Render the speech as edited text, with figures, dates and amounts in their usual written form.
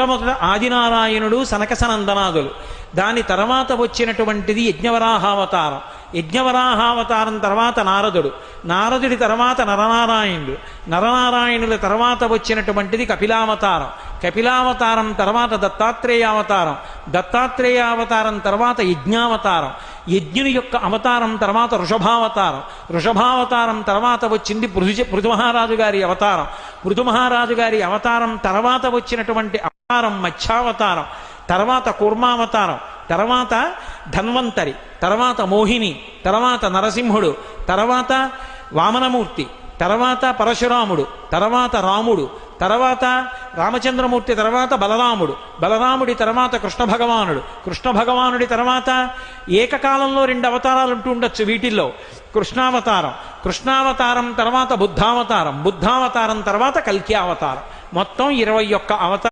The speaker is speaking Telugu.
మొట్టమొదట ఆదినారాయణుడు సనకసనందనాదులు, దాని తర్వాత వచ్చినటువంటిది యజ్ఞవరాహావతారం, యజ్ఞవరాహావతారం తర్వాత నారదుడు, నారదుడి తర్వాత నరనారాయణుడు, నరనారాయణుల తర్వాత వచ్చినటువంటిది కపిలావతారం, కపిలావతారం తర్వాత దత్తాత్రేయావతారం, దత్తాత్రేయావతారం తర్వాత యజ్ఞావతారం, యజ్ఞుని యొక్క అవతారం తర్వాత వృషభావతారం, వృషభావతారం తర్వాత వచ్చింది పృథుమహారాజు గారి అవతారం, పృథుమహారాజు గారి అవతారం తర్వాత వచ్చినటువంటి అవతారం మత్స్యావతారం, తర్వాత కూర్మావతారం, తర్వాత ధన్వంతరి, తర్వాత మోహిని, తర్వాత నరసింహుడు, తర్వాత వామనమూర్తి, తర్వాత పరశురాముడు, తర్వాత రాముడు, తర్వాత రామచంద్రమూర్తి, తర్వాత బలరాముడు, బలరాముడి తర్వాత కృష్ణ భగవానుడు, కృష్ణ భగవానుడి తర్వాత ఏకకాలంలో 2 అవతారాలు ఉంటూ ఉండొచ్చు వీటిల్లో. కృష్ణావతారం, కృష్ణావతారం తర్వాత బుద్ధావతారం, బుద్ధావతారం తర్వాత కల్కి అవతారం, మొత్తం 21 అవతారం.